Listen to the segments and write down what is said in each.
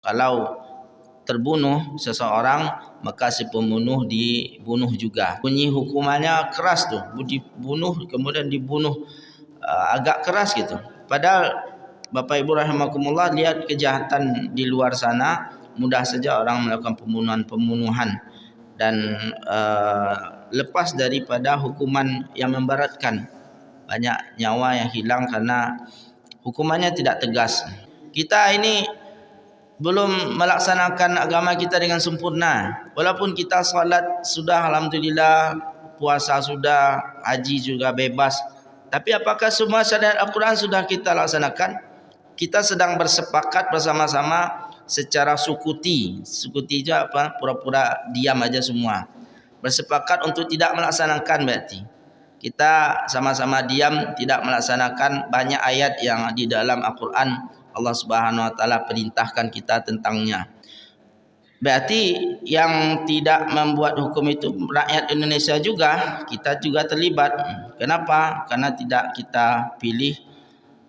Kalau terbunuh seseorang, maka si pembunuh dibunuh juga. Bunyi hukumannya keras tuh, dibunuh kemudian dibunuh agak keras gitu. Padahal Bapak Ibu rahimakumullah, lihat kejahatan di luar sana, mudah saja orang melakukan pembunuhan dan lepas daripada hukuman yang memberatkan. Banyak nyawa yang hilang karena hukumannya tidak tegas. Kita ini belum melaksanakan agama kita dengan sempurna. Walaupun kita salat sudah, alhamdulillah, puasa sudah, haji juga bebas. Tapi apakah semua syariat Al-Quran sudah kita laksanakan? Kita sedang bersepakat bersama-sama secara sukuti. Sukuti itu apa? Pura-pura diam aja semua. Bersepakat untuk tidak melaksanakan berarti. Kita sama-sama diam, tidak melaksanakan banyak ayat yang di dalam Al-Quran Allah Subhanahu wa taala perintahkan kita tentangnya. Berarti yang tidak membuat hukum itu rakyat Indonesia juga, kita juga terlibat. Kenapa? Karena tidak kita pilih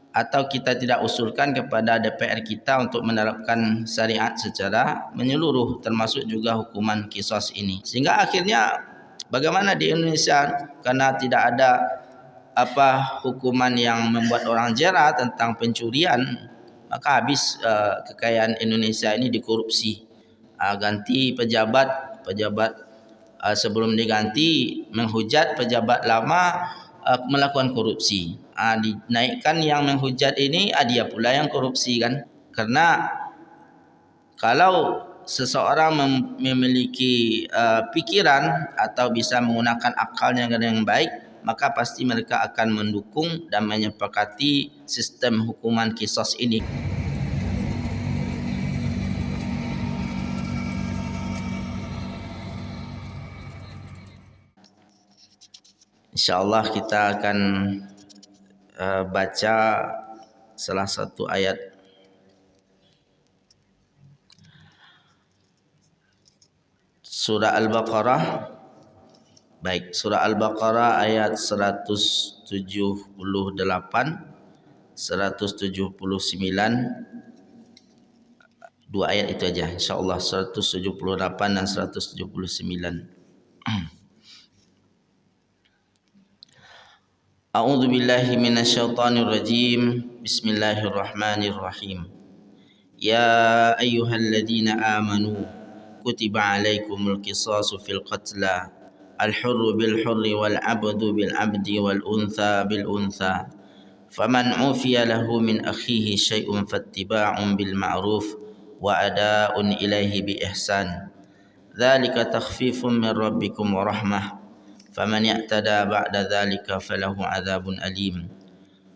atau kita tidak usulkan kepada DPR kita untuk menerapkan syariat secara menyeluruh, termasuk juga hukuman qisas ini. Sehingga akhirnya bagaimana di Indonesia, karena tidak ada hukuman yang membuat orang jera tentang pencurian, maka habis kekayaan Indonesia ini dikorupsi. Ganti pejabat sebelum diganti menghujat pejabat lama melakukan korupsi. Dinaikkan yang menghujat ini, dia pula yang korupsi kan. Karena kalau seseorang memiliki pikiran atau bisa menggunakan akalnya dengan baik, maka pasti mereka akan mendukung dan menyepakati sistem hukuman qisas ini. InsyaAllah kita akan baca salah satu ayat surah Al-Baqarah. Baik, surah Al-Baqarah ayat 178, 179, dua ayat itu aja insyaallah, 178 dan 179. A'udzu billahi minasyaitonir rajim. Bismillahirrahmanirrahim. Ya ayyuhalladzina amanu kutiba alaikumul qisasu fil qatla al-hurru bil hurri wal 'abdu bil 'abdi wal untha bil untha faman 'ufiya lahu min akhihi syai'un fattiba'un bil ma'ruf wa ada'un ilaihi bi ihsan dzalika takhfifun min rabbikum wa rahmah faman ya'tada ba'da dzalika falahu 'adzabun alim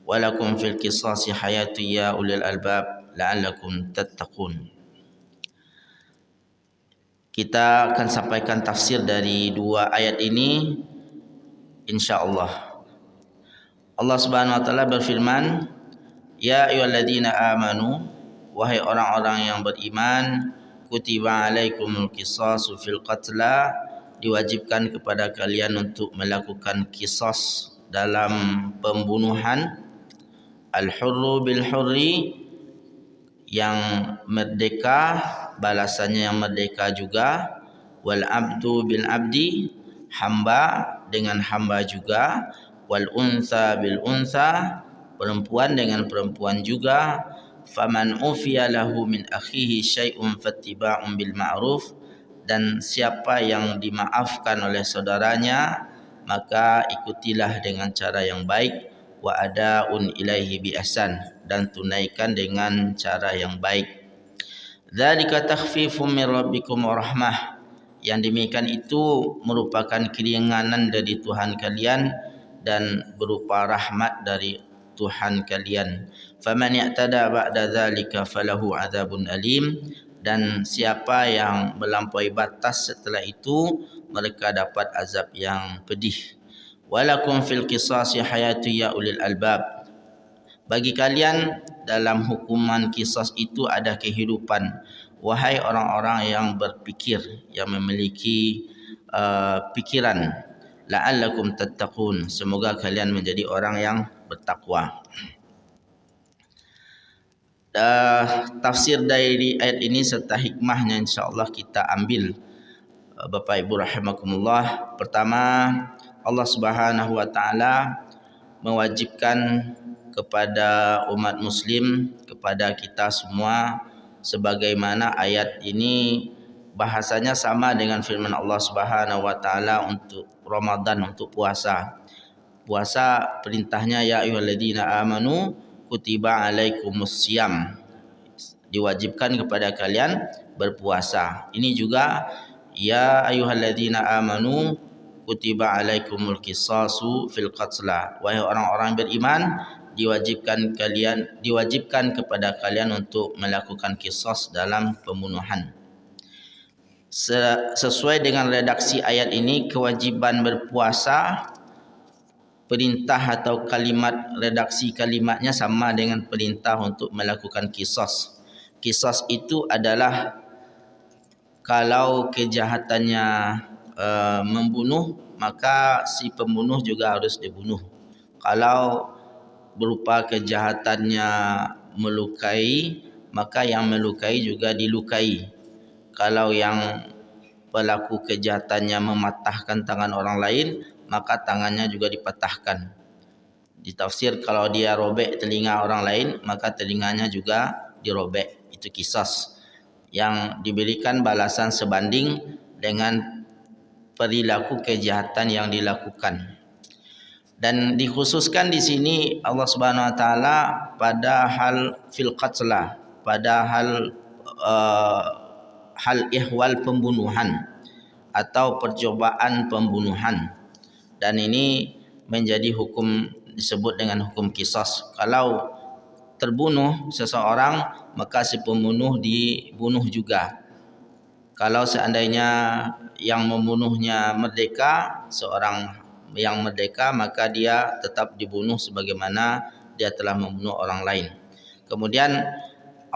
wa lakum fil qisasi hayatun ya ulil albab la'allakum tattaqun. Kita akan sampaikan tafsir dari dua ayat ini insyaallah. Allah Subhanahu wa taala berfirman, ya ayyuhalladzina amanu, wahai orang-orang yang beriman, kutiba alaikumul qisasu fil qatla, diwajibkan kepada kalian untuk melakukan qisas dalam pembunuhan. Al-hurru bil hurri, yang merdeka balasannya yang merdeka juga, wal abdu bil abdi, hamba dengan hamba juga, wal untha bil untha, perempuan dengan perempuan juga. Faman ufiya lahu min akhihi syai'un fattiba'un bil ma'ruf, dan siapa yang dimaafkan oleh saudaranya maka ikutilah dengan cara yang baik, wa ada'un ilaihi bi ihsan, dan tunaikan dengan cara yang baik. Dzalika takhfifun min rabbikum wa rahmah, yang demikian itu merupakan keringanan dari Tuhan kalian dan berupa rahmat dari Tuhan kalian. Faman ya'tada ba'da dzalika falahu 'adzabun alim, dan siapa yang melampaui batas setelah itu mereka dapat azab yang pedih. Walakum fil qisasi hayatu ya ulil albab, bagi kalian dalam hukuman qisas itu ada kehidupan, wahai orang-orang yang berpikir, yang memiliki pikiran. La'allakum tattaqun, semoga kalian menjadi orang yang bertakwa. tafsir dari ayat ini serta hikmahnya insyaallah kita ambil. Bapak Ibu rahimakumullah. Pertama, Allah Subhanahu wa taala mewajibkan kepada umat muslim, kepada kita semua, sebagaimana ayat ini bahasanya sama dengan firman Allah Subhanahu wa taala untuk Ramadan, untuk puasa. Puasa perintahnya ya ayyuhalladzina amanu kutiba alaikumussyam, diwajibkan kepada kalian berpuasa. Ini juga ya ayyuhalladzina amanu kutiba alaikumul qisasu fil qatla, wahai orang-orang beriman, diwajibkan kepada kalian untuk melakukan qisas dalam pembunuhan. Sesuai dengan redaksi ayat ini, kewajiban berpuasa, perintah atau kalimat, redaksi kalimatnya sama dengan perintah untuk melakukan qisas. Qisas itu adalah kalau kejahatannya membunuh, maka si pembunuh juga harus dibunuh. Kalau berupa kejahatannya melukai, maka yang melukai juga dilukai. Kalau yang pelaku kejahatannya mematahkan tangan orang lain, maka tangannya juga dipatahkan. Ditafsir kalau dia robek telinga orang lain, maka telinganya juga dirobek. Itu qisas yang diberikan balasan sebanding dengan perilaku kejahatan yang dilakukan. Dan dikhususkan di sini Allah Subhanahu wa taala pada hal fil qatla, pada hal ihwal pembunuhan atau percobaan pembunuhan. Dan ini menjadi hukum, disebut dengan hukum qisas. Kalau terbunuh seseorang, maka si pembunuh dibunuh juga. Kalau seandainya yang membunuhnya merdeka, seorang yang merdeka, maka dia tetap dibunuh sebagaimana dia telah membunuh orang lain. Kemudian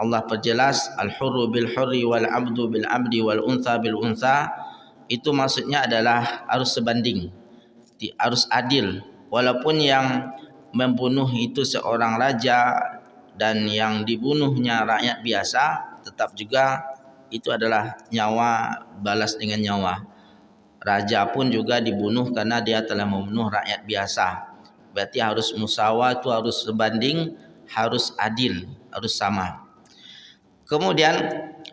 Allah perjelas al-hurru bil hurri wal 'abdu bil 'abdi wal untha bil untha. Itu maksudnya adalah harus sebanding, harus adil. Walaupun yang membunuh itu seorang raja dan yang dibunuhnya rakyat biasa, tetap juga itu adalah nyawa balas dengan nyawa. Raja pun juga dibunuh karena dia telah membunuh rakyat biasa. Berarti harus musawah, itu harus sebanding, harus adil, harus sama. Kemudian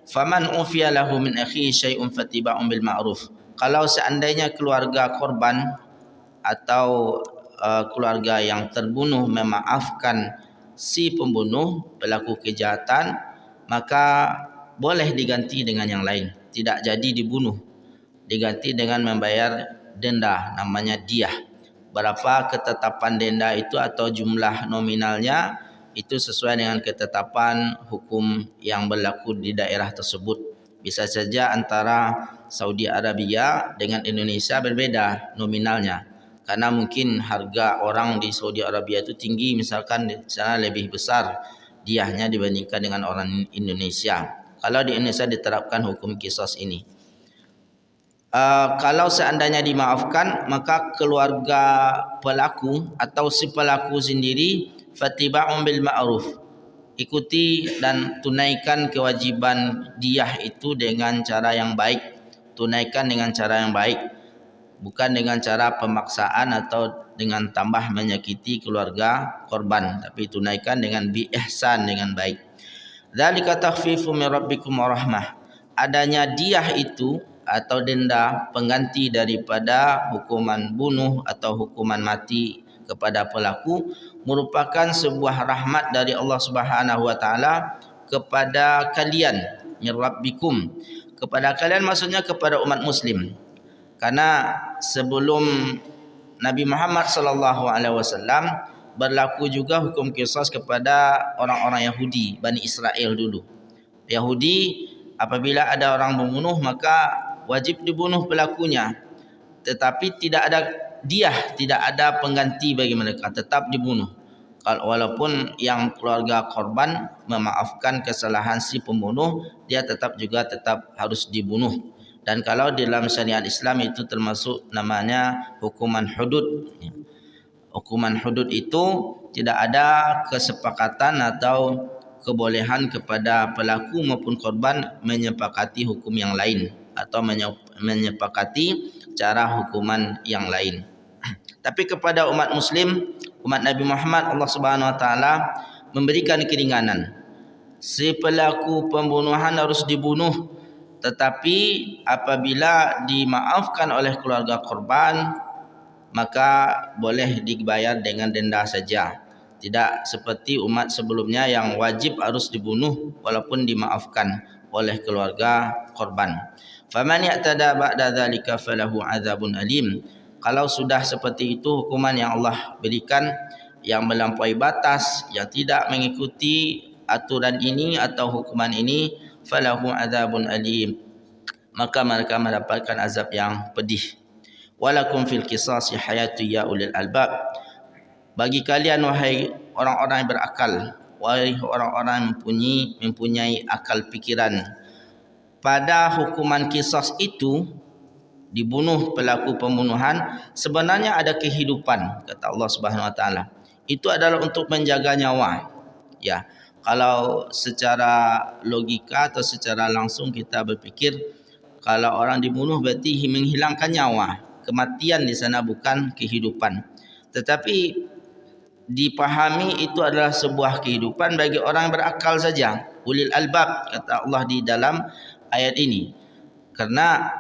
faman ufiya lahu min akhihi syai'un fattiba'un bil ma'ruf. Kalau seandainya keluarga korban atau keluarga yang terbunuh memaafkan si pembunuh, pelaku kejahatan, maka boleh diganti dengan yang lain, tidak jadi dibunuh, diganti dengan membayar denda, namanya diyah. Berapa ketetapan denda itu atau jumlah nominalnya, itu sesuai dengan ketetapan hukum yang berlaku di daerah tersebut. Bisa saja antara Saudi Arabia dengan Indonesia berbeda nominalnya, karena mungkin harga orang di Saudi Arabia itu tinggi, misalkan di sana lebih besar diyahnya dibandingkan dengan orang Indonesia. Kalau di Indonesia diterapkan hukum qisas ini. Kalau seandainya dimaafkan, maka keluarga pelaku atau si pelaku sendiri fattiba'un bil ma'ruf, ikuti dan tunaikan kewajiban diyah itu dengan cara yang baik. Tunaikan dengan cara yang baik, bukan dengan cara pemaksaan atau dengan tambah menyakiti keluarga korban, tapi tunaikan dengan bi ihsan, dengan baik. Dzalika takhfifu min rabbikum wa rahmah. Adanya diyah itu atau denda pengganti daripada hukuman bunuh atau hukuman mati kepada pelaku merupakan sebuah rahmat dari Allah Subhanahu wa taala kepada kalian, min rabbikum, kepada kalian maksudnya kepada umat muslim. Karena sebelum Nabi Muhammad sallallahu alaihi wasallam berlaku juga hukum qisas kepada orang-orang Yahudi, Bani Israel dulu. Yahudi apabila ada orang membunuh maka wajib dibunuh pelakunya, tetapi tidak ada diyah, tidak ada pengganti bagi mereka, tetap dibunuh. Walaupun yang keluarga korban memaafkan kesalahan si pembunuh, dia tetap harus dibunuh. Dan kalau dalam syariat Islam itu termasuk namanya hukuman hudud. Hukuman hudud itu tidak ada kesepakatan atau kebolehan kepada pelaku maupun korban menyepakati hukum yang lain atau menyepakati cara hukuman yang lain. Tapi kepada umat muslim, umat Nabi Muhammad, Allah Subhanahu wa taala memberikan keringanan. Si pelaku pembunuhan harus dibunuh, tetapi apabila dimaafkan oleh keluarga korban, maka boleh dibayar dengan denda saja. Tidak seperti umat sebelumnya yang wajib harus dibunuh walaupun dimaafkan oleh keluarga korban. Faman ya'tada ba'da dzalika falahu 'adzabun alim. Kalau sudah seperti itu hukuman yang Allah berikan yang melampaui batas, yang tidak mengikuti aturan ini atau hukuman ini, falahu 'adzabun alim, maka mereka mendapatkan azab yang pedih. Walakum fil qisasi hayatu ya ulil albab. Bagi kalian wahai orang-orang yang berakal, wahai orang-orang yang mempunyai akal pikiran, pada hukuman qisas itu, dibunuh pelaku pembunuhan, sebenarnya ada kehidupan, kata Allah Subhanahu wa taala. Itu adalah untuk menjaga nyawa. Ya, kalau secara logika atau secara langsung kita berpikir, kalau orang dibunuh berarti menghilangkan nyawa. Kematian di sana bukan kehidupan. Tetapi dipahami itu adalah sebuah kehidupan bagi orang yang berakal saja. Ulil albab, kata Allah di dalam ayat ini. Karena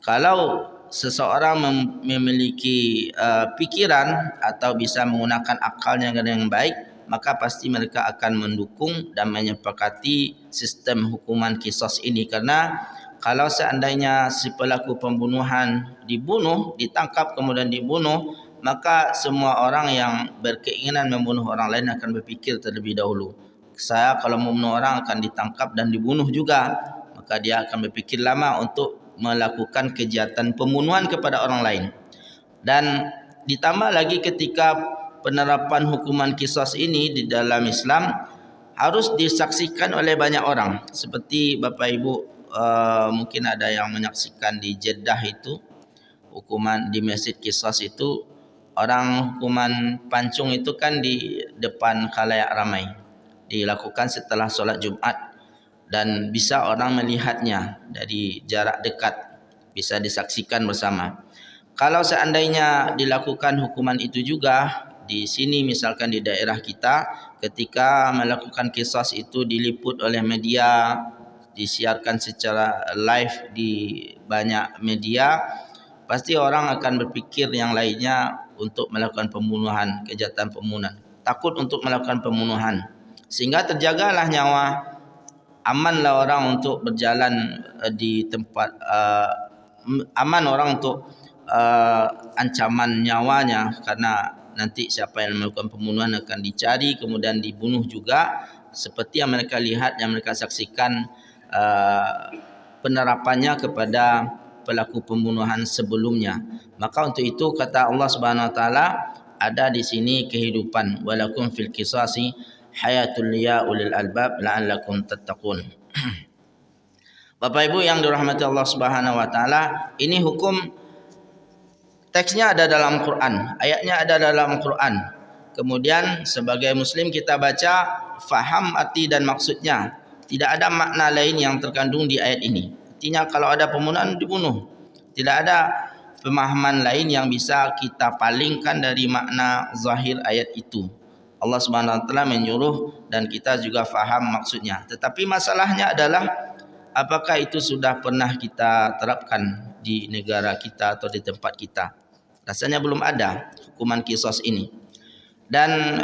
kalau seseorang memiliki pikiran atau bisa menggunakan akalnya dengan baik, maka pasti mereka akan mendukung dan menyepakati sistem hukuman qisas ini. Karena kalau seandainya si pelaku pembunuhan dibunuh, ditangkap kemudian dibunuh, maka semua orang yang berkeinginan membunuh orang lain akan berpikir terlebih dahulu. Saya kalau membunuh orang akan ditangkap dan dibunuh juga. Maka dia akan berpikir lama untuk melakukan kejahatan pembunuhan kepada orang lain. Dan ditambah lagi ketika penerapan hukuman qisas ini di dalam Islam harus disaksikan oleh banyak orang. Seperti Bapak Ibu mungkin ada yang menyaksikan di Jeddah itu, hukuman di Masjid Qisas itu, orang hukuman pancung itu kan di depan khalayak ramai, dilakukan setelah solat Jumat dan bisa orang melihatnya dari jarak dekat, bisa disaksikan bersama. Kalau seandainya dilakukan hukuman itu juga di sini, misalkan di daerah kita, ketika melakukan qisas itu diliput oleh media, disiarkan secara live di banyak media, pasti orang akan berpikir yang lainnya untuk melakukan pembunuhan, kejahatan pembunuhan, takut untuk melakukan pembunuhan, sehingga terjagalah nyawa, amanlah orang untuk berjalan di tempat, aman orang untuk ancaman nyawanya, karena nanti siapa yang melakukan pembunuhan akan dicari kemudian dibunuh juga, seperti yang mereka lihat, yang mereka saksikan penerapannya kepada pelaku pembunuhan sebelumnya. Maka untuk itu kata Allah Subhanahu wa taala, ada di sini kehidupan. Walakum fil qisasi hayatul ya ulil albab la'allakum tattaqun. Bapak Ibu yang dirahmati Allah Subhanahu wa taala, ini hukum teksnya ada dalam Quran, ayatnya ada dalam Quran. Kemudian sebagai muslim kita baca, faham arti dan maksudnya. Tidak ada makna lain yang terkandung di ayat ini. Artinya kalau ada pembunuhan, dibunuh. Tidak ada pemahaman lain yang bisa kita palingkan dari makna zahir ayat itu. Allah Subhanahu wa taala menyuruh dan kita juga faham maksudnya. Tetapi masalahnya adalah apakah itu sudah pernah kita terapkan di negara kita atau di tempat kita? Rasanya belum ada hukuman qisas ini. Dan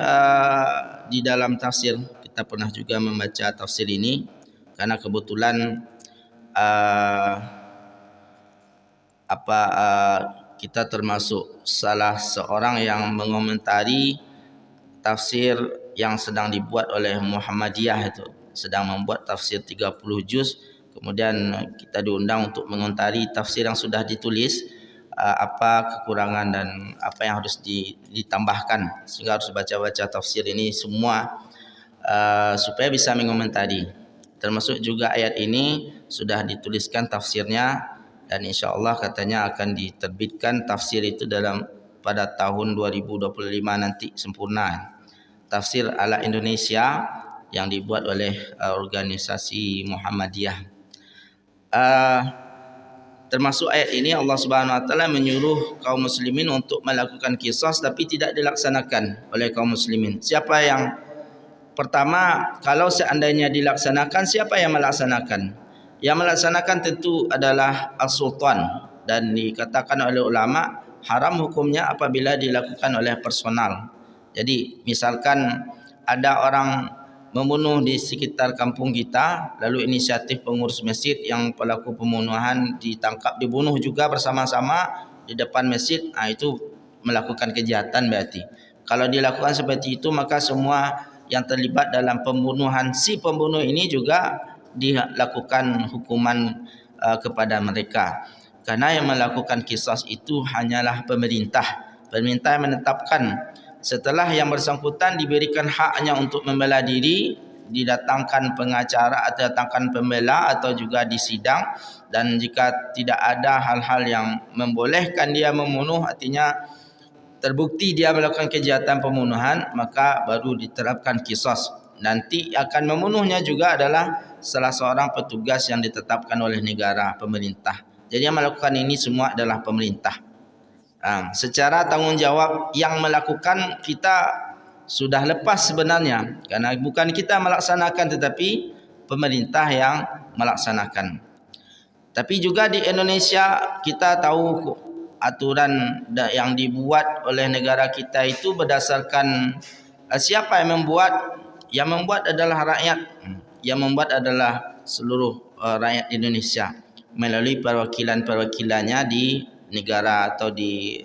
di dalam tafsir kita pernah juga membaca tafsir ini, karena kebetulan kita termasuk salah seorang yang mengomentari tafsir yang sedang dibuat oleh Muhammadiyah, itu sedang membuat tafsir 30 juz. Kemudian kita diundang untuk mengomentari tafsir yang sudah ditulis, apa kekurangan dan apa yang harus ditambahkan, sehingga harus baca-baca tafsir ini semua supaya bisa mengomentari. Termasuk juga ayat ini sudah dituliskan tafsirnya, dan insya-Allah katanya akan diterbitkan tafsir itu pada tahun 2025 nanti sempurna. Tafsir ala Indonesia yang dibuat oleh organisasi Muhammadiyah. Uh, Termasuk ayat ini Allah Subhanahu Wa Taala menyuruh kaum muslimin untuk melakukan qisas tapi tidak dilaksanakan oleh kaum muslimin. Siapa yang pertama, kalau seandainya dilaksanakan, siapa yang melaksanakan? Yang melaksanakan tentu adalah as-sultan, dan dikatakan oleh ulama haram hukumnya apabila dilakukan oleh personal. Jadi misalkan ada orang membunuh di sekitar kampung kita, lalu inisiatif pengurus masjid yang pelaku pembunuhan ditangkap, dibunuh juga bersama-sama di depan masjid, itu melakukan kejahatan berarti. Kalau dilakukan seperti itu, maka semua yang terlibat dalam pembunuhan si pembunuh ini juga dilakukan hukuman kepada mereka. Karena yang melakukan qisas itu hanyalah pemerintah. Pemerintah yang menetapkan. Setelah yang bersangkutan diberikan haknya untuk membela diri, didatangkan pengacara atau datangkan pembela atau juga disidang, dan jika tidak ada hal-hal yang membolehkan dia membunuh, artinya terbukti dia melakukan kejahatan pembunuhan, maka baru diterapkan qisas. Nanti akan membunuhnya juga adalah salah seorang petugas yang ditetapkan oleh negara, pemerintah. Jadi yang melakukan ini semua adalah pemerintah. Secara tanggungjawab yang melakukan kita sudah lepas sebenarnya, karena bukan kita melaksanakan tetapi pemerintah yang melaksanakan. Tapi juga di Indonesia kita tahu aturan yang dibuat oleh negara kita itu berdasarkan siapa yang membuat. Yang membuat adalah rakyat. Yang membuat adalah seluruh rakyat Indonesia melalui perwakilan-perwakilannya di negara atau di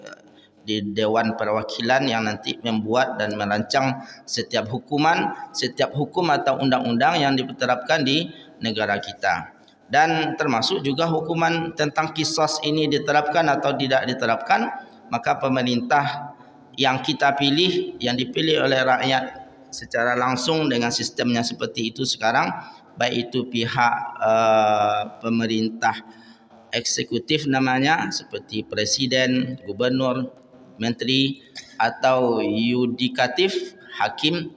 Dewan Perwakilan yang nanti membuat dan merancang setiap hukuman, setiap hukum atau undang-undang yang diterapkan di negara kita. Dan termasuk juga hukuman tentang qisas ini diterapkan atau tidak diterapkan, maka pemerintah yang kita pilih, yang dipilih oleh rakyat secara langsung dengan sistemnya seperti itu sekarang, baik itu pihak pemerintah eksekutif namanya seperti presiden, gubernur, menteri, atau yudikatif, hakim,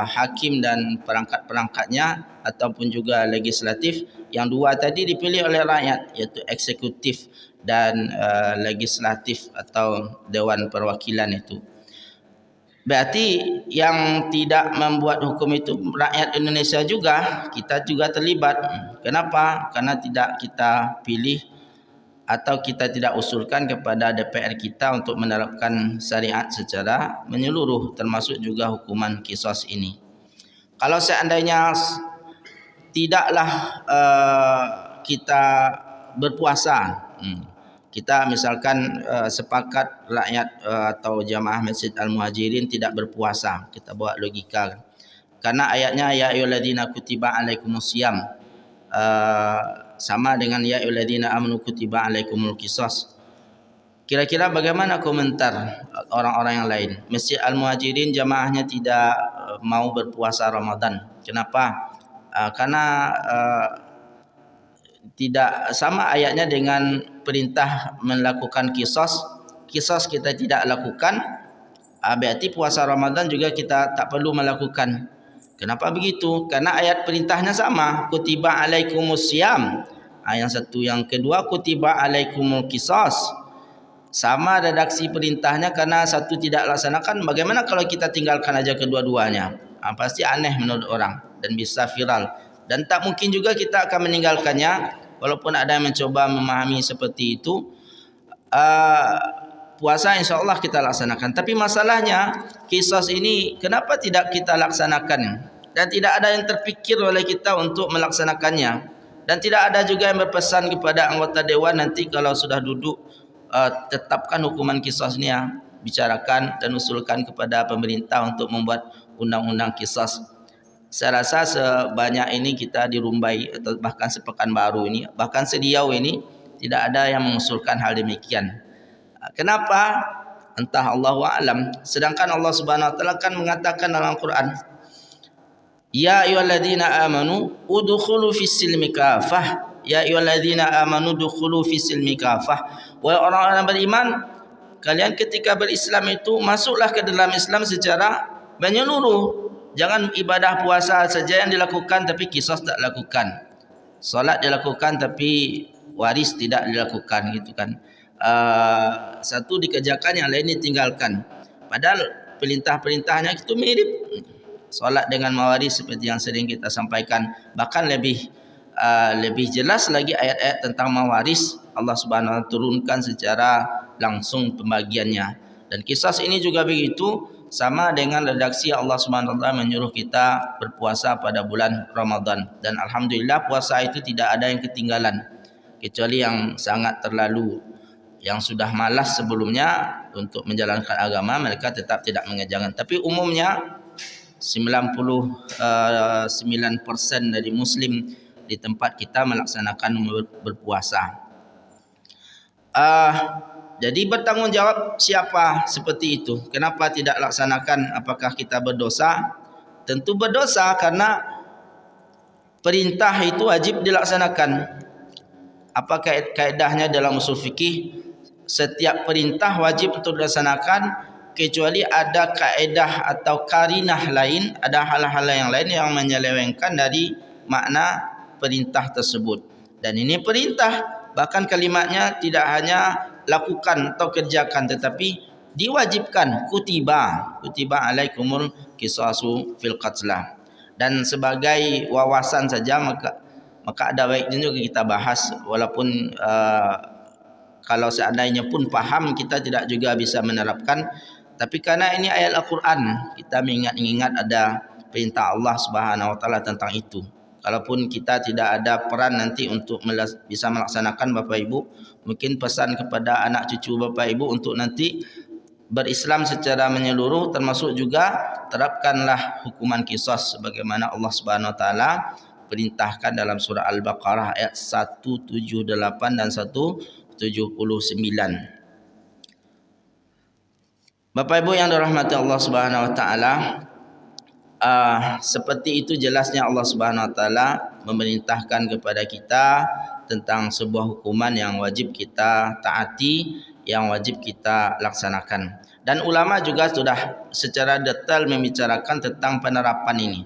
hakim dan perangkat-perangkatnya, ataupun juga legislatif. Yang dua tadi dipilih oleh rakyat, iaitu eksekutif dan legislatif atau Dewan Perwakilan itu. Berarti yang tidak membuat hukum itu rakyat Indonesia juga, kita juga terlibat. Kenapa? Karena tidak kita pilih atau kita tidak usulkan kepada DPR kita untuk menerapkan syariat secara menyeluruh, termasuk juga hukuman qisas ini. Kalau seandainya tidaklah kita berpuasa, kita misalkan sepakat rakyat atau jamaah Masjid Al-Muhajirin tidak berpuasa, kita buat logika. Karena ayatnya ya ayyuhalladzina kutiba alaikumusiyam sama dengan ya ayyuhalladzina amanu kutiba alaikumul qisas. Kira-kira bagaimana komentar orang-orang yang lain? Masjid Al-Muhajirin jamaahnya tidak mau berpuasa Ramadan. Kenapa? Karena tidak sama ayatnya dengan perintah melakukan qisas. Qisas kita tidak lakukan, berarti puasa Ramadan juga kita tak perlu melakukan. Kenapa begitu? Karena ayat perintahnya sama, kutiba alaikumusiyam. Yang satu, yang kedua kutiba alaikumul qisas. Sama redaksi perintahnya, karena satu tidak laksanakan. Bagaimana kalau kita tinggalkan aja kedua-duanya? Pasti aneh menurut orang dan bisa viral. Dan tak mungkin juga kita akan meninggalkannya. Walaupun ada yang mencoba memahami seperti itu, puasa insya Allah kita laksanakan. Tapi masalahnya qisas ini kenapa tidak kita laksanakan? Dan tidak ada yang terpikir oleh kita untuk melaksanakannya. Dan tidak ada juga yang berpesan kepada anggota dewan nanti kalau sudah duduk, tetapkan hukuman qisas ini, bicarakan dan usulkan kepada pemerintah untuk membuat undang-undang qisas. Saya rasa sebanyak ini kita di Rumbai atau bahkan sepekan baru ini, bahkan sediau ini tidak ada yang mengusulkan hal demikian. Kenapa? Entah, Allahu a'lam. Sedangkan Allah Subhanahu wa taala kan mengatakan dalam Al-Qur'an, ya ayyuhalladzina amanu udkhulu fis-silmi kafah. Ya ayyuhalladzina amanu udkhulu fis-silmi kafah. Wahai orang-orang beriman, kalian ketika berislam itu masuklah ke dalam Islam secara menyeluruh. Jangan ibadah puasa saja yang dilakukan tapi qisas tak lakukan. Solat dilakukan tapi waris tidak dilakukan gitu kan. Satu dikerjakan, yang lain ditinggalkan. Padahal perintah-perintahnya itu mirip. Solat dengan mewaris seperti yang sering kita sampaikan. Bahkan lebih jelas lagi ayat-ayat tentang mewaris Allah Subhanahu wa taala turunkan secara langsung pembagiannya. Dan kisah ini juga begitu, sama dengan redaksi Allah Subhanahu wa taala menyuruh kita berpuasa pada bulan Ramadan. Dan alhamdulillah puasa itu tidak ada yang ketinggalan, kecuali yang sangat terlalu, yang sudah malas sebelumnya untuk menjalankan agama, mereka tetap tidak mengerjakan. Tapi umumnya 99% dari muslim di tempat kita melaksanakan berpuasa. Jadi bertanggungjawab siapa seperti itu? Kenapa tidak laksanakan? Apakah kita berdosa? Tentu berdosa, karena perintah itu wajib dilaksanakan. Apa kaedahnya dalam usul fikih? Setiap perintah wajib untuk dilaksanakan, kecuali ada kaedah atau karinah lain, ada hal-hal yang lain yang menyelewengkan dari makna perintah tersebut. Dan ini perintah, bahkan kalimatnya tidak hanya lakukan atau kerjakan, tetapi diwajibkan. Kutiba alaikumul qisasu fil qatlah. Dan sebagai wawasan saja, maka ada baiknya juga kita bahas, walaupun kalau seandainya pun paham, kita tidak juga bisa menerapkan. Tapi karena ini ayat Al-Quran, kita mengingat ada perintah Allah Subhanahu wa taala tentang itu. Kalaupun kita tidak ada peran nanti untuk bisa melaksanakan, Bapak Ibu, mungkin pesan kepada anak cucu Bapak Ibu untuk nanti berislam secara menyeluruh, termasuk juga terapkanlah hukuman qisas sebagaimana Allah Subhanahu wa taala perintahkan dalam surah Al-Baqarah ayat 178 dan 179. Bapak Ibu yang dirahmati Allah Subhanahu wa taala, seperti itu jelasnya Allah Subhanahu wa taala memerintahkan kepada kita tentang sebuah hukuman yang wajib kita taati, yang wajib kita laksanakan. Dan ulama juga sudah secara detail membicarakan tentang penerapan ini.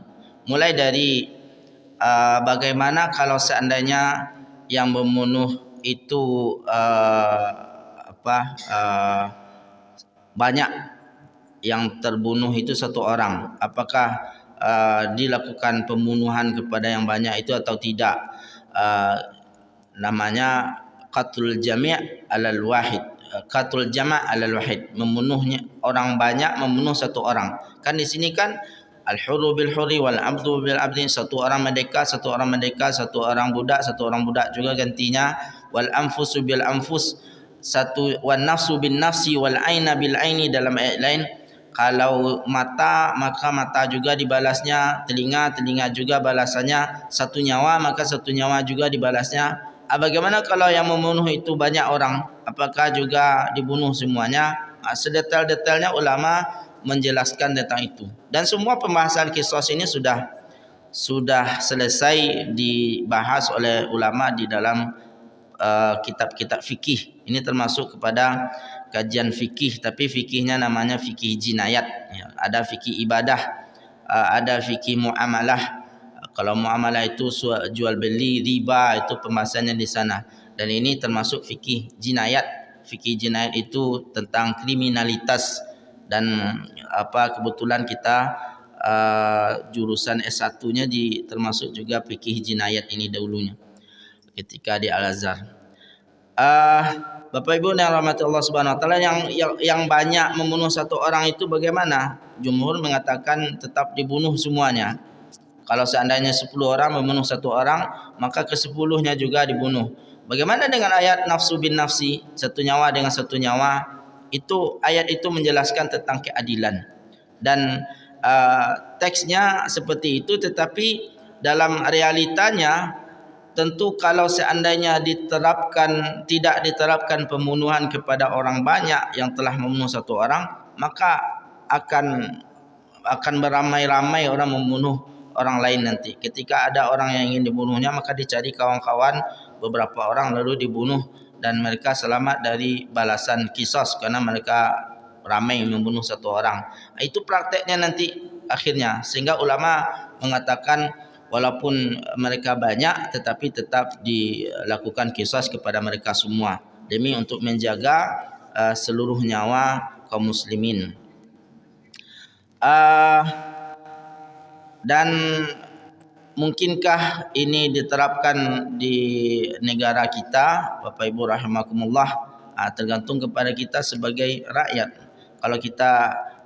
Mulai dari bagaimana kalau seandainya yang membunuh itu banyak, yang terbunuh itu satu orang, apakah dilakukan pembunuhan kepada yang banyak itu atau tidak? Namanya qatlul jami' alal wahid, qatlul jama' alal wahid, membunuhnya orang banyak, membunuh satu orang. Kan di sini kan al-hurru bil hurri wal abdu bil abdi, satu orang merdeka, satu orang merdeka, satu orang budak, satu orang budak juga gantinya. Wal anfusu bil anfus, satu, wan nafsu bin nafsi wal aina bil aini. Dalam ayat lain, kalau mata maka mata juga dibalasnya, telinga juga balasannya, satu nyawa maka satu nyawa juga dibalasnya. Bagaimana kalau yang membunuh itu banyak orang, apakah juga dibunuh semuanya? Sedetail-detailnya ulama menjelaskan tentang itu. Dan semua pembahasan qisas ini sudah selesai dibahas oleh ulama di dalam kitab-kitab fikih. Ini termasuk kepada kajian fikih, tapi fikihnya namanya fikih jinayat. Ada fikih ibadah, ada fikih muamalah. Kalau muamalah itu jual beli, riba, itu pembahasannya di sana. Dan ini termasuk fikih jinayat. Fikih jinayat itu tentang kriminalitas. Dan kebetulan kita jurusan S1-nya termasuk juga fikih jinayat ini dahulunya ketika di Al-Azhar. Bapak Ibu yang rahmati Allah Subhanahu wa taala, yang banyak membunuh satu orang itu bagaimana? Jumhur mengatakan tetap dibunuh semuanya. Kalau seandainya 10 orang membunuh satu orang, maka ke-10-nya juga dibunuh. Bagaimana dengan ayat nafsu bin nafsi, satu nyawa dengan satu nyawa? Itu ayat itu menjelaskan tentang keadilan. Dan teksnya seperti itu, tetapi dalam realitanya tentu kalau seandainya tidak diterapkan pembunuhan kepada orang banyak yang telah membunuh satu orang, maka akan beramai-ramai orang membunuh orang lain nanti. Ketika ada orang yang ingin dibunuhnya, maka dicari kawan-kawan beberapa orang lalu dibunuh, dan mereka selamat dari balasan qisas karena mereka ramai membunuh satu orang. Itu prakteknya nanti akhirnya, sehingga ulama mengatakan walaupun mereka banyak tetapi tetap dilakukan qisas kepada mereka semua demi untuk menjaga seluruh nyawa kaum muslimin. Dan mungkinkah ini diterapkan di negara kita, Bapak Ibu rahimakumullah? Tergantung kepada kita sebagai rakyat. Kalau kita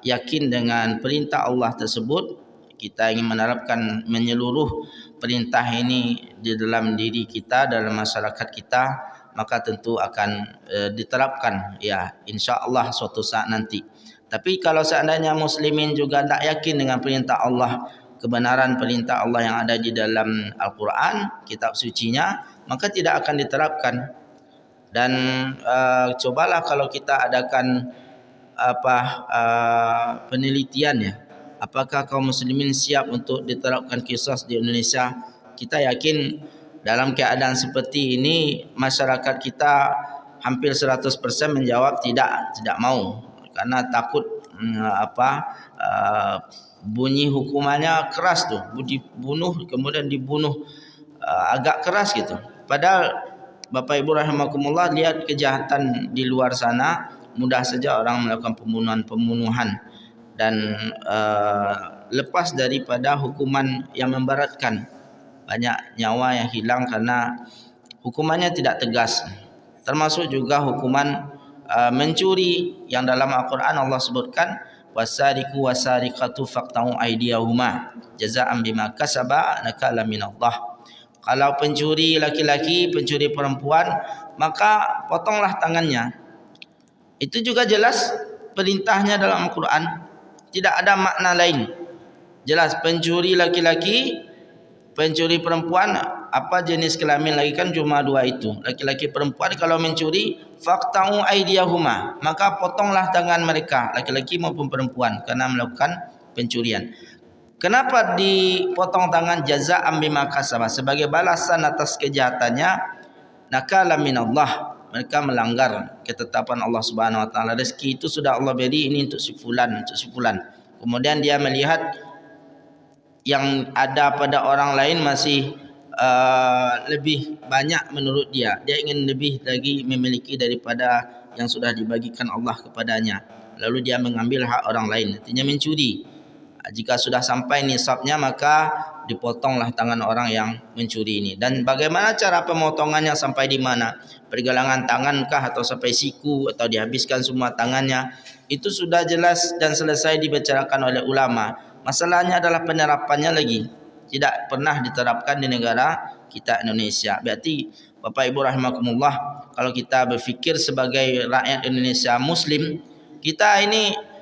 yakin dengan perintah Allah tersebut, kita ingin menerapkan menyeluruh perintah ini di dalam diri kita, dalam masyarakat kita, maka tentu akan diterapkan ya, insya-Allah suatu saat nanti. Tapi kalau seandainya muslimin juga tak yakin dengan perintah Allah, kebenaran perintah Allah yang ada di dalam Al-Quran, kitab sucinya, maka tidak akan diterapkan. Dan cobalah kalau kita adakan penelitian ya, apakah kaum muslimin siap untuk diterapkan qisas di Indonesia? Kita yakin dalam keadaan seperti ini masyarakat kita hampir 100% menjawab tidak mau, karena takut bunyi hukumannya keras tuh, dibunuh kemudian dibunuh agak keras gitu. Padahal Bapak Ibu rahimakumullah, lihat kejahatan di luar sana, mudah saja orang melakukan pembunuhan dan lepas daripada hukuman yang memberatkan. Banyak nyawa yang hilang karena hukumannya tidak tegas. Termasuk juga hukuman mencuri yang dalam Al-Quran Allah sebutkan wasariqu wasariqatu faqta'u aydiyahuma jazaa'an bima kasaba nakala minallah. Kalau pencuri laki-laki, pencuri perempuan, maka potonglah tangannya. Itu juga jelas perintahnya dalam Al-Quran, tidak ada makna lain. Jelas pencuri laki-laki, pencuri perempuan, apa jenis kelamin lagi kan cuma dua itu, laki-laki perempuan. Kalau mencuri faqta'u aydiyahuma, maka potonglah tangan mereka, laki-laki maupun perempuan, karena melakukan pencurian. Kenapa dipotong tangan? Jazaa'an bima kasaba, sebagai balasan atas kejahatannya. Nakala minallah, mereka melanggar ketetapan Allah Subhanahu wa taala. Rezeki itu sudah Allah beri, ini untuk si fulan, untuk si fulan. Kemudian dia melihat yang ada pada orang lain masih lebih banyak menurut dia. Dia ingin lebih lagi memiliki daripada yang sudah dibagikan Allah kepadanya. Lalu dia mengambil hak orang lain, artinya mencuri. Jika sudah sampai nisabnya, maka dipotonglah tangan orang yang mencuri ini. Dan bagaimana cara pemotongannya, sampai di mana? Pergelangan tangankah atau sampai siku atau dihabiskan semua tangannya? Itu sudah jelas dan selesai dibicarakan oleh ulama. Masalahnya adalah penerapannya lagi tidak pernah diterapkan di negara kita Indonesia. Berarti Bapak Ibu rahimakumullah, kalau kita berfikir sebagai rakyat Indonesia Muslim, kita ini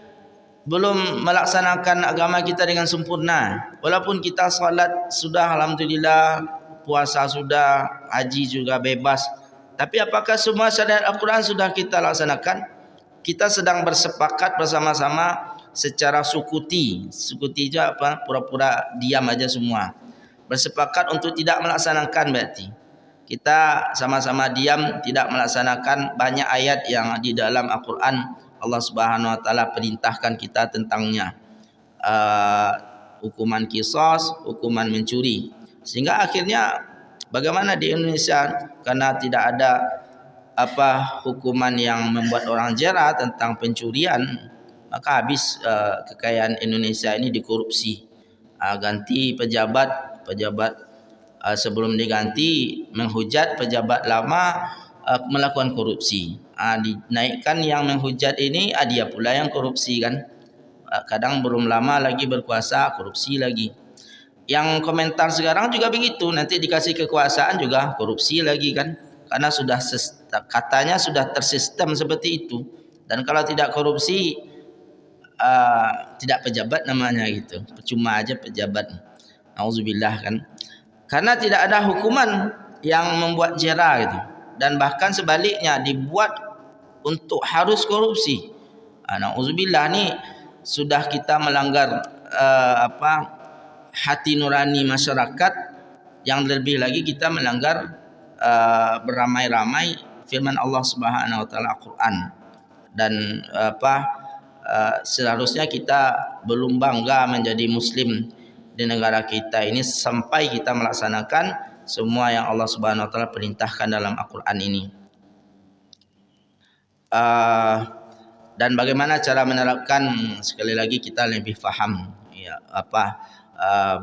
belum melaksanakan agama kita dengan sempurna. Walaupun kita salat sudah, alhamdulillah, puasa sudah, haji juga bebas, tapi apakah semua syariat Al-Quran sudah kita laksanakan? Kita sedang bersepakat bersama-sama secara sukuti. Sukuti itu apa? Pura-pura diam aja semua. Bersepakat untuk tidak melaksanakan, berarti kita sama-sama diam, tidak melaksanakan banyak ayat yang di dalam Al-Quran Allah Subhanahu wa taala perintahkan kita tentangnya. Hukuman qisas, hukuman mencuri. Sehingga akhirnya bagaimana di Indonesia, karena tidak ada hukuman yang membuat orang jera tentang pencurian, maka habis kekayaan Indonesia ini dikorupsi. Ganti pejabat sebelum diganti menghujat pejabat lama melakukan korupsi. Dinaikkan yang menghujat ini, dia pula yang korupsi kan. Kadang belum lama lagi berkuasa, korupsi lagi. Yang komentar sekarang juga begitu, nanti dikasih kekuasaan juga korupsi lagi kan. Karena sudah katanya sudah tersistem seperti itu. Dan kalau tidak korupsi, tidak pejabat namanya gitu. Percuma aja pejabat. Nauzubillah kan. Karena tidak ada hukuman yang membuat jera gitu. Dan bahkan sebaliknya dibuat untuk harus korupsi. Nauzubillah, ni sudah kita melanggar hati nurani masyarakat. Yang lebih lagi kita melanggar beramai-ramai firman Allah Subhanahu wa taala Al-Quran. Dan seharusnya kita belum bangga menjadi Muslim di negara kita ini sampai kita melaksanakan semua yang Allah Subhanahu Wa Taala perintahkan dalam Al-Quran ini. Dan bagaimana cara menerapkan, sekali lagi kita lebih faham ya,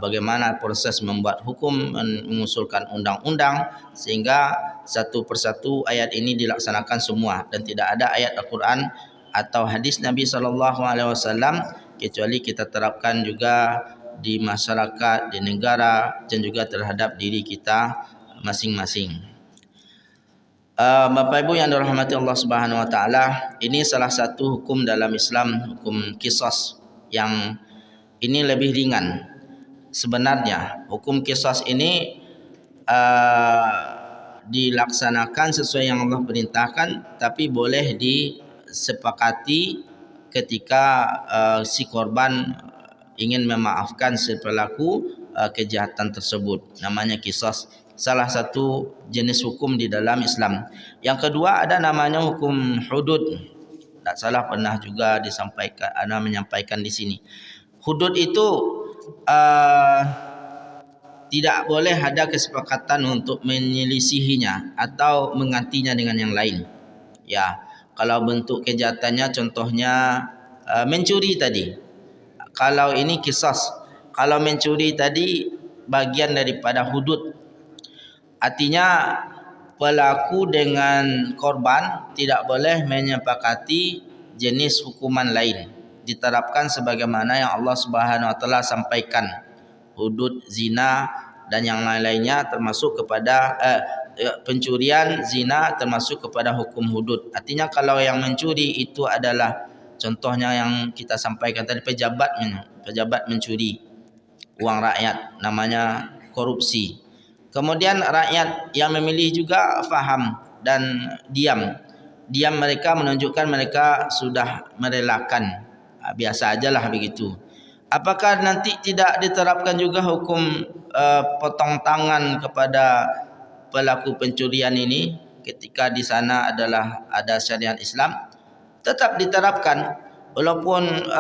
bagaimana proses membuat hukum, mengusulkan undang-undang, sehingga satu persatu ayat ini dilaksanakan semua dan tidak ada ayat Al-Quran atau hadis Nabi SAW kecuali kita terapkan juga di masyarakat, di negara dan juga terhadap diri kita masing-masing. Bapak Ibu yang dirahmati Allah Subhanahu Wa Taala, ini salah satu hukum dalam Islam, hukum qisas, yang ini lebih ringan. Sebenarnya hukum qisas ini dilaksanakan sesuai yang Allah perintahkan, tapi boleh disepakati ketika si korban ingin memaafkan si pelaku kejahatan tersebut. Namanya qisas, salah satu jenis hukum di dalam Islam. Yang kedua ada namanya hukum hudud. Tak salah pernah juga disampaikan, ana menyampaikan di sini. Hudud itu tidak boleh ada kesepakatan untuk menyelisihinya atau menggantinya dengan yang lain. Ya, kalau bentuk kejahatannya contohnya mencuri tadi. Kalau ini qisas, kalau mencuri tadi bagian daripada hudud. Artinya pelaku dengan korban tidak boleh menyepakati jenis hukuman lain. Diterapkan sebagaimana yang Allah Subhanahu Wa Taala sampaikan. Hudud zina dan yang lain-lainnya termasuk kepada pencurian, zina termasuk kepada hukum hudud. Artinya kalau yang mencuri itu adalah contohnya yang kita sampaikan tadi, pejabat mencuri uang rakyat, namanya korupsi. Kemudian rakyat yang memilih juga faham dan diam mereka menunjukkan mereka sudah merelakan. Biasa ajalah begitu. Apakah nanti tidak diterapkan juga hukum potong tangan kepada pelaku pencurian ini ketika di sana adalah ada syariat Islam? Tetap diterapkan walaupun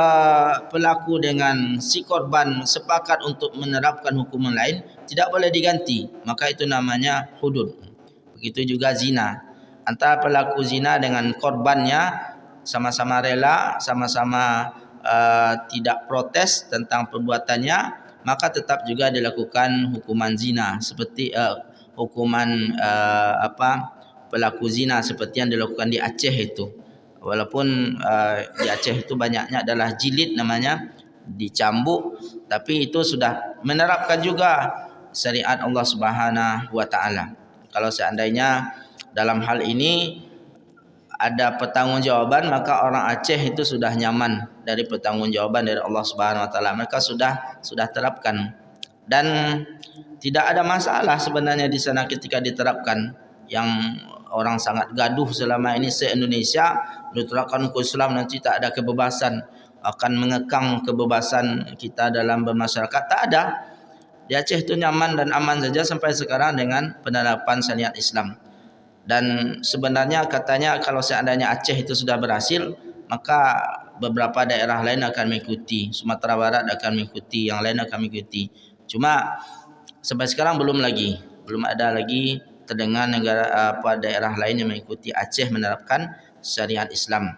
pelaku dengan si korban sepakat untuk menerapkan hukuman lain, tidak boleh diganti, maka itu namanya hudud. Begitu juga zina, antara pelaku zina dengan korbannya sama-sama rela, sama-sama tidak protes tentang perbuatannya, maka tetap juga dilakukan hukuman zina seperti hukuman pelaku zina seperti yang dilakukan di Aceh itu. Walaupun di Aceh itu banyaknya adalah jilid, namanya dicambuk, tapi itu sudah menerapkan juga syariat Allah Subhanahu Wa Taala. Kalau seandainya dalam hal ini ada pertanggungjawaban, maka orang Aceh itu sudah nyaman dari pertanggungjawaban dari Allah Subhanahu Wa Taala. Mereka sudah terapkan dan tidak ada masalah sebenarnya di sana ketika diterapkan. Yang orang sangat gaduh selama ini se-Indonesia, diterapkan hukum Islam nanti tak ada kebebasan, akan mengekang kebebasan kita dalam bermasyarakat. Tak ada. Di Aceh itu nyaman dan aman saja sampai sekarang dengan penerapan syariat Islam. Dan sebenarnya katanya kalau seandainya Aceh itu sudah berhasil, maka beberapa daerah lain akan mengikuti. Sumatera Barat akan mengikuti, yang lain akan mengikuti. Cuma sampai sekarang belum ada lagi terdengar negara daerah lain yang mengikuti Aceh menerapkan syariat Islam.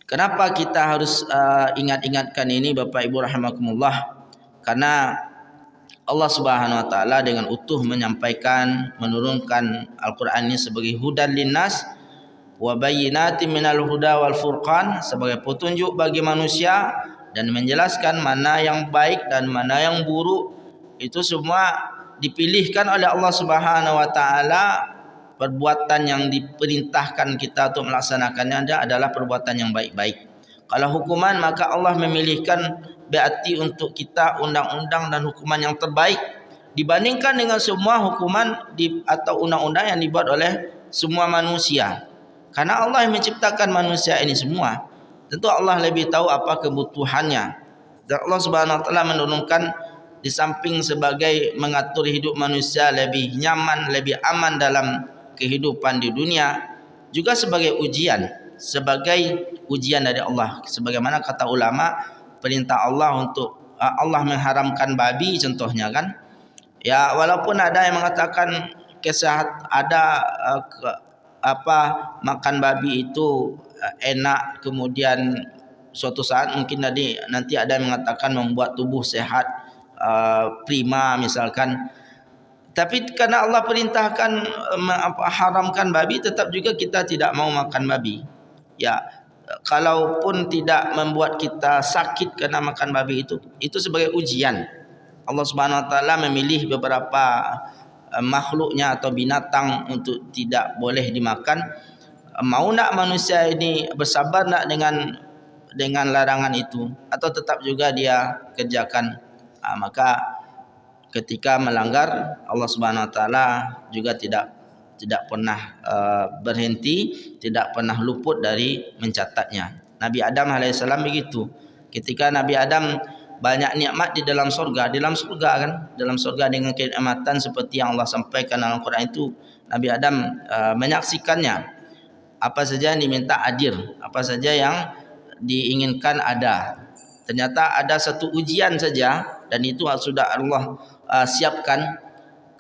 Kenapa kita harus ingat-ingatkan ini Bapak Ibu rahimakumullah? Karena Allah Subhanahu Wa Taala dengan utuh menyampaikan, menurunkan Al-Quran ini sebagai hudan linnas wa bayyinatin minal huda wal furqan, sebagai petunjuk bagi manusia dan menjelaskan mana yang baik dan mana yang buruk. Itu semua dipilihkan oleh Allah Subhanahu Wa Taala. Perbuatan yang diperintahkan kita untuk melaksanakannya adalah perbuatan yang baik-baik. Kalau hukuman, maka Allah memilihkan berarti untuk kita undang-undang dan hukuman yang terbaik dibandingkan dengan semua hukuman atau undang-undang yang dibuat oleh semua manusia. Karena Allah yang menciptakan manusia ini semua, tentu Allah lebih tahu apa kebutuhannya. Dan Allah Subhanahu Wa Taala menurunkan di samping sebagai mengatur hidup manusia lebih nyaman, lebih aman dalam kehidupan di dunia, juga sebagai ujian. sebagai ujian dari Allah. Sebagaimana kata ulama, perintah Allah untuk Allah mengharamkan babi contohnya kan. Ya, walaupun ada yang mengatakan ada makan babi itu enak, kemudian suatu saat mungkin nanti ada yang mengatakan membuat tubuh sehat, prima misalkan. Tapi karena Allah perintahkan haramkan babi, tetap juga kita tidak mau makan babi. Ya, kalaupun tidak membuat kita sakit karena makan babi itu sebagai ujian. Allah Subhanahu wa taala memilih beberapa makhluknya atau binatang untuk tidak boleh dimakan. Mau nak manusia ini bersabar nak dengan larangan itu, atau tetap juga dia kerjakan? Maka ketika melanggar, Allah Subhanahu wa taala juga tidak pernah berhenti, tidak pernah luput dari mencatatnya. Nabi Adam alaihissalam begitu. Ketika Nabi Adam banyak nikmat di dalam surga dalam surga dengan kenikmatan seperti yang Allah sampaikan dalam Quran itu, Nabi Adam menyaksikannya. Apa saja yang diminta hadir, apa saja yang diinginkan ada. Ternyata ada satu ujian saja, dan itu sudah Allah siapkan.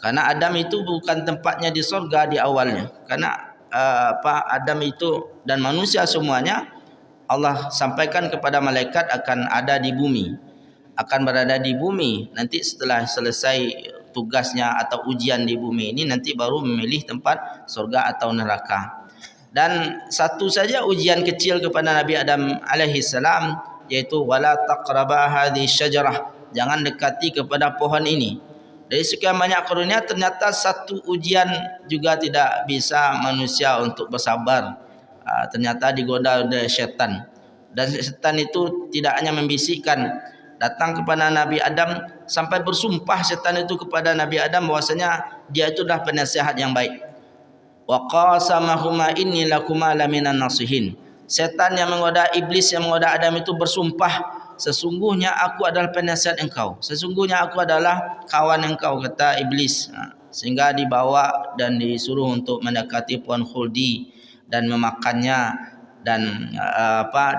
Karena Adam itu bukan tempatnya di surga di awalnya. Karena Adam itu dan manusia semuanya Allah sampaikan kepada malaikat akan ada di bumi, akan berada di bumi. Nanti setelah selesai tugasnya atau ujian di bumi ini, nanti baru memilih tempat surga atau neraka. Dan satu saja ujian kecil kepada Nabi Adam alaihissalam, yaitu wala taqraba hadhihi syajarah, jangan dekati kepada pohon ini. Dari sekian banyak karunia, ternyata satu ujian juga tidak bisa manusia untuk bersabar. Ternyata digoda oleh syaitan. Dan syaitan itu tidak hanya membisikkan, datang kepada Nabi Adam sampai bersumpah syaitan itu kepada Nabi Adam bahwasanya dia itu adalah penasihat yang baik. Wa qasamahuma inni lakuma laminan nasihin. Syaitan yang menggoda, iblis yang menggoda Adam itu bersumpah, sesungguhnya aku adalah penasihat engkau, sesungguhnya aku adalah kawan engkau, kata iblis. Sehingga dibawa dan disuruh untuk mendekati pohon khuldi dan memakannya, dan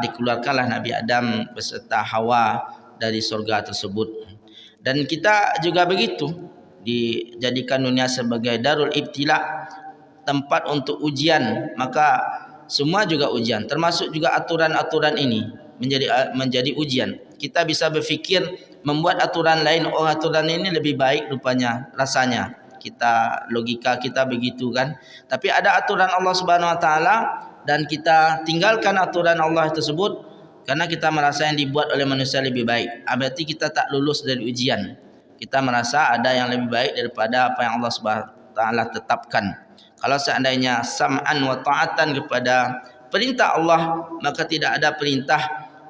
dikeluarkanlah Nabi Adam beserta Hawa dari surga tersebut. Dan kita juga begitu, dijadikan dunia sebagai darul ibtila, tempat untuk ujian. Maka semua juga ujian, termasuk juga aturan-aturan ini menjadi ujian. Kita bisa berfikir membuat aturan lain, aturan ini lebih baik rupanya, rasanya. Logika kita begitu kan. Tapi ada aturan Allah Subhanahu wa taala dan kita tinggalkan aturan Allah tersebut karena kita merasa yang dibuat oleh manusia lebih baik. Berarti kita tak lulus dari ujian. Kita merasa ada yang lebih baik daripada apa yang Allah Subhanahu wa taala tetapkan. Kalau seandainya sam'an wa ta'atan kepada perintah Allah, maka tidak ada perintah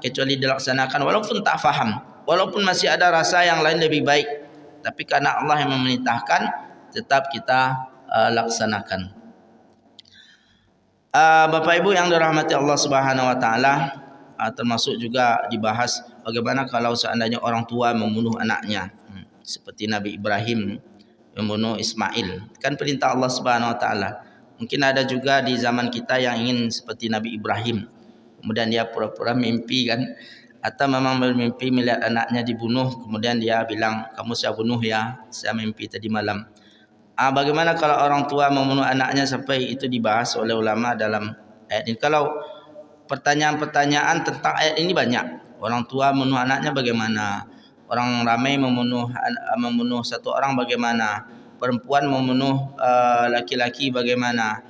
kecuali dilaksanakan walaupun tak faham, walaupun masih ada rasa yang lain lebih baik. Tapi karena Allah yang memerintahkan, tetap kita laksanakan. Bapak Ibu yang dirahmati Allah Subhanahu wa taala, termasuk juga dibahas bagaimana kalau seandainya orang tua membunuh anaknya, seperti Nabi Ibrahim membunuh Ismail. Kan perintah Allah Subhanahu wa taala. Mungkin ada juga di zaman kita yang ingin seperti Nabi Ibrahim, kemudian dia pura-pura mimpi kan, atau memang bermimpi melihat anaknya dibunuh, kemudian dia bilang, kamu saya bunuh ya, saya mimpi tadi malam. Bagaimana kalau orang tua membunuh anaknya, sampai itu dibahas oleh ulama dalam ayat ini. Kalau pertanyaan-pertanyaan tentang ayat ini banyak. Orang tua membunuh anaknya bagaimana? Orang ramai membunuh satu orang bagaimana? Perempuan membunuh laki-laki bagaimana?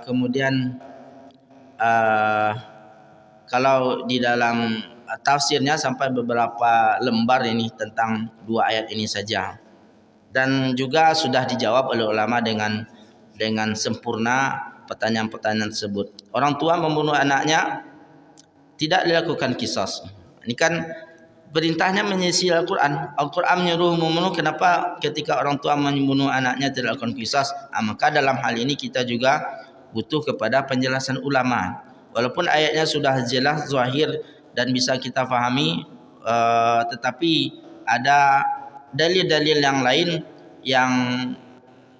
Kemudian kalau di dalam tafsirnya sampai beberapa lembar ini tentang dua ayat ini saja. Dan juga sudah dijawab oleh ulama dengan sempurna pertanyaan-pertanyaan tersebut. Orang tua membunuh anaknya tidak dilakukan qisas. Ini kan perintahnya menyisi Al-Quran. Al-Quran menyuruh membunuh. Kenapa ketika orang tua membunuh anaknya tidak dilakukan qisas? Maka dalam hal ini kita juga butuh kepada penjelasan ulama. Walaupun ayatnya sudah jelas, zahir dan bisa kita fahami, tetapi ada dalil-dalil yang lain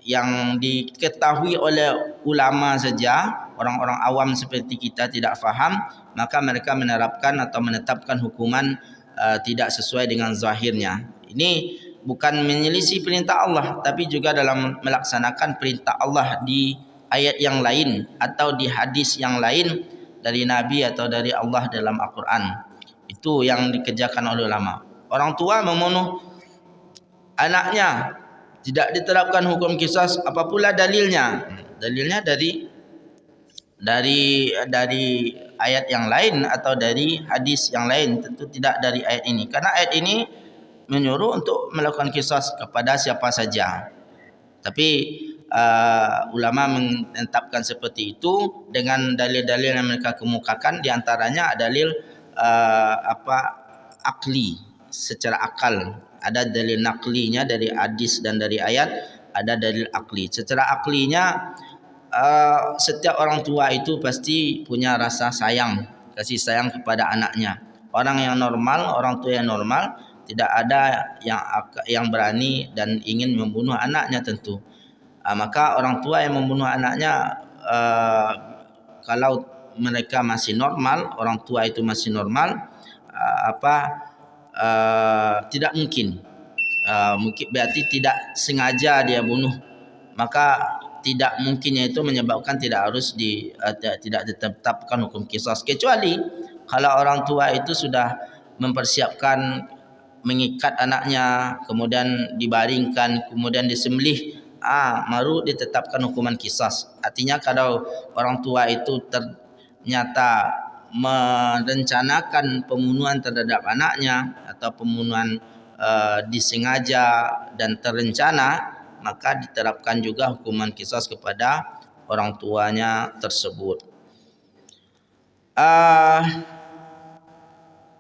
yang diketahui oleh ulama saja, orang-orang awam seperti kita tidak faham, maka mereka menerapkan atau menetapkan hukuman tidak sesuai dengan zahirnya. Ini bukan menyelisih perintah Allah, tapi juga dalam melaksanakan perintah Allah di ayat yang lain atau di hadis yang lain dari Nabi atau dari Allah dalam Al-Quran. Itu yang dikerjakan oleh ulama. Orang tua membunuh anaknya tidak diterapkan hukum qisas, apa pula dalilnya? Dalilnya dari ayat yang lain atau dari hadis yang lain, tentu tidak dari ayat ini. Karena ayat ini menyuruh untuk melakukan qisas kepada siapa saja. Tapi ulama menetapkan seperti itu dengan dalil-dalil yang mereka kemukakan, di antaranya dalil akli, secara akal. Ada dalil naklinya dari hadis dan dari ayat, ada dalil akli. Secara aklinya setiap orang tua itu pasti punya rasa sayang, kasih sayang kepada anaknya. Orang yang normal, orang tua yang normal, tidak ada yang berani dan ingin membunuh anaknya tentu. Maka orang tua yang membunuh anaknya, kalau mereka masih normal, orang tua itu masih normal, tidak mungkin. Mungkin berarti tidak sengaja dia bunuh, maka tidak mungkinnya itu menyebabkan tidak harus tidak ditetapkan hukum qisas, kecuali kalau orang tua itu sudah mempersiapkan mengikat anaknya, kemudian dibaringkan, kemudian disembelih, baru ditetapkan hukuman qisas. Artinya kalau orang tua itu ternyata merencanakan pembunuhan terhadap anaknya atau pembunuhan disengaja dan terencana, maka diterapkan juga hukuman qisas kepada orang tuanya tersebut.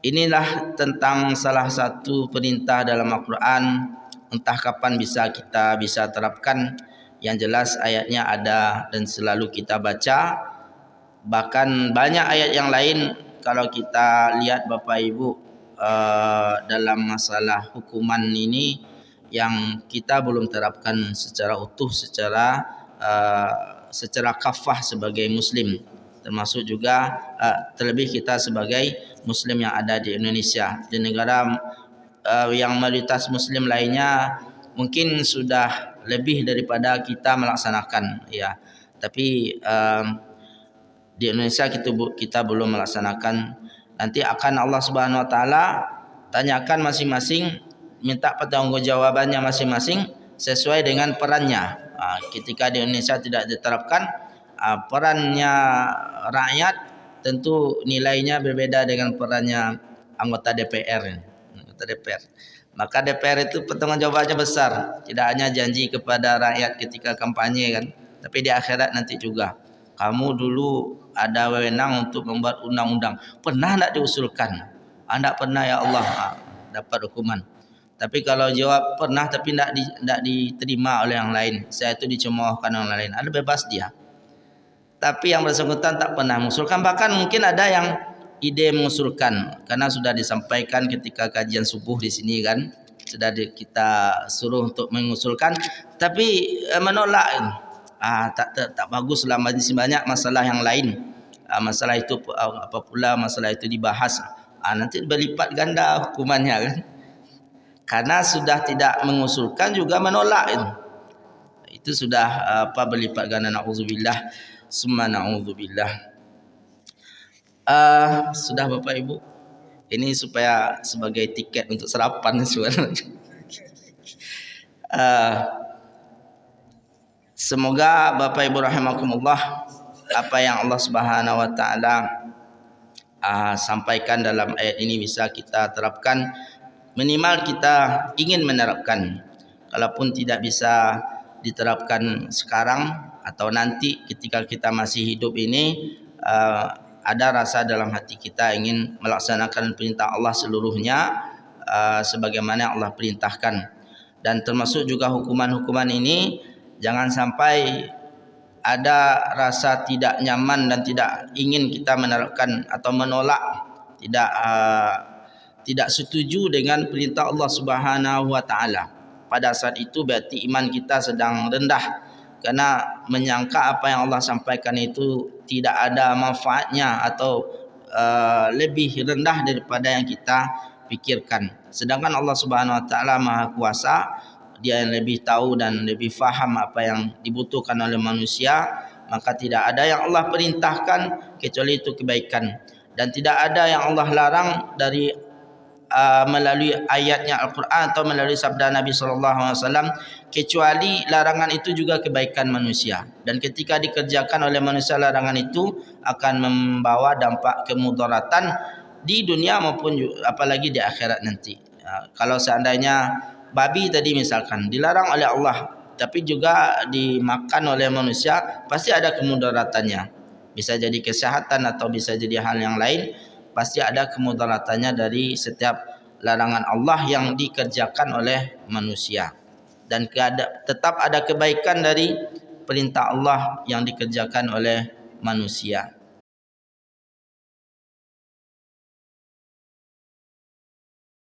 Inilah tentang salah satu perintah dalam Al-Quran. Entah kapan kita bisa terapkan. Yang jelas ayatnya ada dan selalu kita baca. Bahkan banyak ayat yang lain kalau kita lihat Bapak Ibu dalam masalah hukuman ini yang kita belum terapkan secara utuh, secara kafah sebagai muslim, termasuk juga terlebih kita sebagai muslim yang ada di Indonesia. Di negara yang mayoritas muslim lainnya mungkin sudah lebih daripada kita melaksanakan, ya. Tapi di Indonesia kita belum melaksanakan. Nanti akan Allah Subhanahu wa taala tanyakan masing-masing, minta pertanggungjawabannya masing-masing sesuai dengan perannya. Ketika di Indonesia tidak diterapkan, perannya rakyat tentu nilainya berbeda dengan perannya anggota DPR. Maka DPR itu pertanggungjawabannya besar. Tidak hanya janji kepada rakyat ketika kampanye kan, tapi di akhirat nanti juga. Kamu dulu ada wewenang untuk membuat undang-undang, pernah tidak diusulkan? Tidak pernah ya Allah, dapat hukuman. Tapi kalau jawab pernah tapi tidak diterima oleh yang lain, saya itu dicemoohkan oleh yang lain, ada bebas dia. Tapi yang bersangkutan tak pernah mengusulkan, bahkan mungkin ada yang ide mengusulkan karena sudah disampaikan ketika kajian subuh di sini kan, sudah kita suruh untuk mengusulkan, tapi menolak. Tak baguslah, masih banyak masalah yang lain. Masalah itu apa pula masalah itu dibahas, nanti berlipat ganda hukumannya kan. Karena sudah tidak mengusulkan juga menolak itu sudah berlipat ganda. Nauzubillah summa nauzubillah. Sudah Bapak Ibu, ini supaya sebagai tiket untuk sarapan sebenarnya. Semoga Bapak Ibu rahimakumullah, apa yang Allah Subhanahu wa taala sampaikan dalam ayat ini bisa kita terapkan. Minimal kita ingin menerapkan. Kalaupun tidak bisa diterapkan sekarang atau nanti ketika kita masih hidup ini, ada rasa dalam hati kita ingin melaksanakan perintah Allah seluruhnya sebagaimana Allah perintahkan. Dan termasuk juga hukuman-hukuman ini, jangan sampai ada rasa tidak nyaman dan tidak ingin kita menerapkan atau menolak, tidak setuju dengan perintah Allah Subhanahu wa taala. Pada saat itu berarti iman kita sedang rendah, Karena menyangka apa yang Allah sampaikan itu tidak ada manfaatnya atau lebih rendah daripada yang kita pikirkan. Sedangkan Allah Subhanahu wa taala Maha Kuasa, Dia yang lebih tahu dan lebih faham apa yang dibutuhkan oleh manusia, maka tidak ada yang Allah perintahkan kecuali itu kebaikan, dan tidak ada yang Allah larang dari melalui ayatnya Al-Quran atau melalui sabda Nabi SAW, kecuali larangan itu juga kebaikan manusia. Dan ketika dikerjakan oleh manusia, larangan itu akan membawa dampak kemudaratan di dunia maupun apalagi di akhirat nanti. Kalau seandainya babi tadi misalkan dilarang oleh Allah, tapi juga dimakan oleh manusia, pasti ada kemudaratannya. Bisa jadi kesehatan atau bisa jadi hal yang lain. Pasti ada kemudaratannya dari setiap larangan Allah yang dikerjakan oleh manusia. Dan tetap ada kebaikan dari perintah Allah yang dikerjakan oleh manusia.